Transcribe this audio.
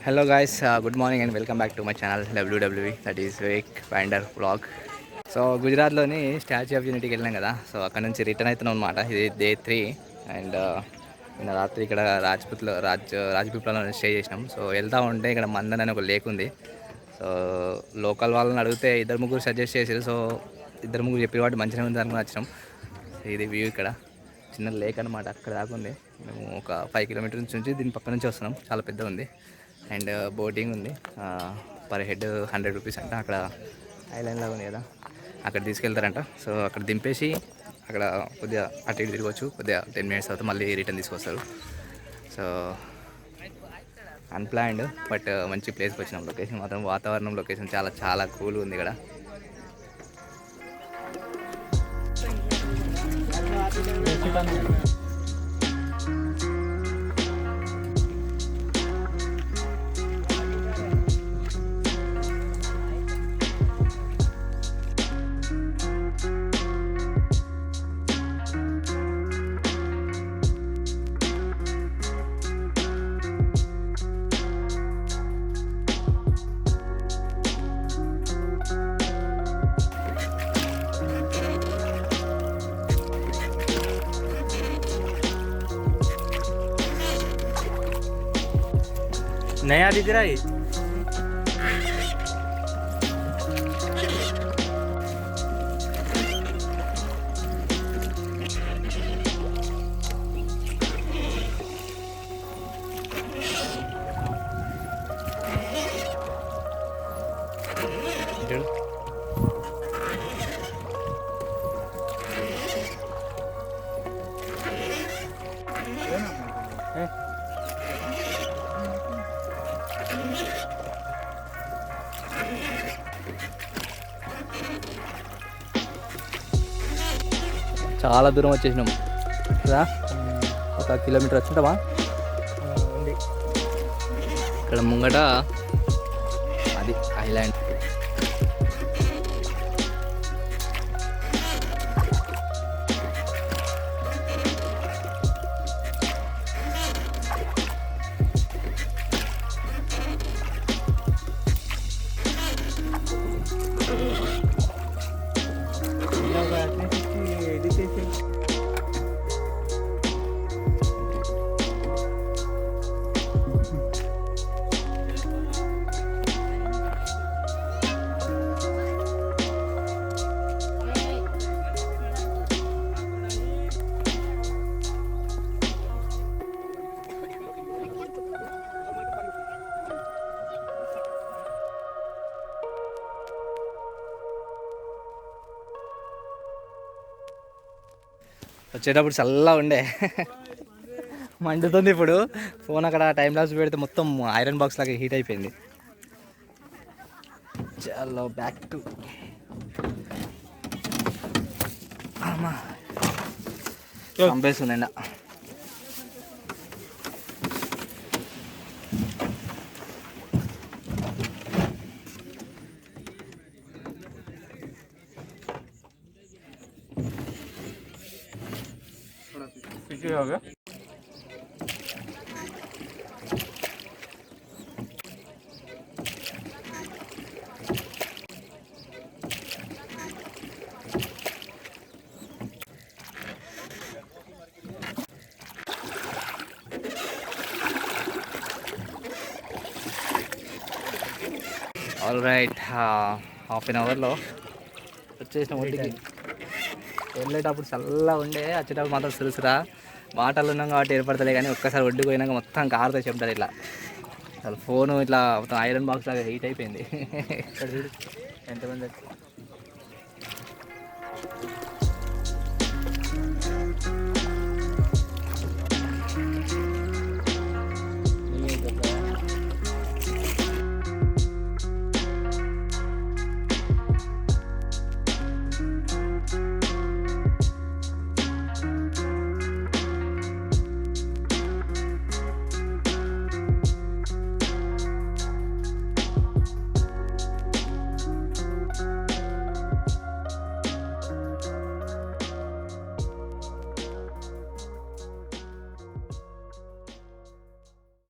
Hello guys, good morning and welcome back to my channel WWE, that is Wake Wander Vlog. So గుజరాత్లోని statue of యూనిటీకి వెళ్ళాం కదా. So అక్కడ నుంచి return అవుతున్నాం అనమాట. ఇది డే 3 అండ్ నిన్న రాత్రి ఇక్కడ రాజ్పీప్లలో స్టే చేసినాం. సో వెళ్తూ ఉంటే ఇక్కడ మందన్ అని ఒక లేక్ ఉంది. సో లోకల్ వాళ్ళని అడిగితే ఇద్దరు ముగ్గురు సజెస్ట్ చేశారు. సో ఇద్దరు ముగ్గురు చెప్పిన వాటి మంచిగా ఉంది అనుకుని వచ్చినాం. ఇది వ్యూ ఇక్కడ చిన్న లేక్ అనమాట, అక్కడ దాకా ఉంది. మేము ఒక 5 కిలోమీటర్స్ నుంచి దీని పక్క నుంచి వస్తున్నాం. చాలా పెద్ద ఉంది అండ్ బోటింగ్ ఉంది. పర్ హెడ్ 100 రూపీస్ అంట. అక్కడ ఐలాండ్ లాగా ఉంది కదా, అక్కడ తీసుకెళ్తారంట. సో అక్కడ దింపేసి అక్కడ కొద్దిగా అటు ఇటు తిరగవచ్చు. కొద్దిగా 10 మినిట్స్ తర్వాత మళ్ళీ రిటర్న్ తీసుకొస్తారు. సో అన్ప్లాన్డ్ బట్ మంచి ప్లేస్కి వచ్చినాం. లొకేషన్ మాత్రం, వాతావరణం, లొకేషన్ చాలా చాలా కూల్ ఉంది ఇక్కడ. नया दिख रहा है। చాలా దూరం వచ్చేసినాం కదా, 1 కిలోమీటర్ వచ్చింటామా. ఇక్కడ ముంగట అది ఐలాండ్. వచ్చేటప్పుడు చల్లగా ఉండే, మండుతుంది. ఇప్పుడు ఫోన్ అక్కడ టైం లాస్ పెడితే మొత్తం ఐరన్ బాక్స్ లాగా హీట్ అయిపోయింది. చలో బ్యాక్ టు పంపేస్తుండ. हो गया ఆల్ రైట్. హాఫ్ అన్ అవర్లో వచ్చేసిన ఒడ్డుకి. వెళ్ళేటప్పుడు చల్లగా ఉండే, వచ్చేటప్పుడు మాత్రం సురుసురా. మాటలు ఉన్నాం కాబట్టి ఏర్పడతలే, కానీ ఒక్కసారి ఒడ్డుకు పోయినాక మొత్తం కారుతో చెప్తారు ఇట్లా. అసలు ఫోను ఇట్లా మొత్తం ఐరన్ బాక్స్ లాగా హీట్ అయిపోయింది. ఎంతమంది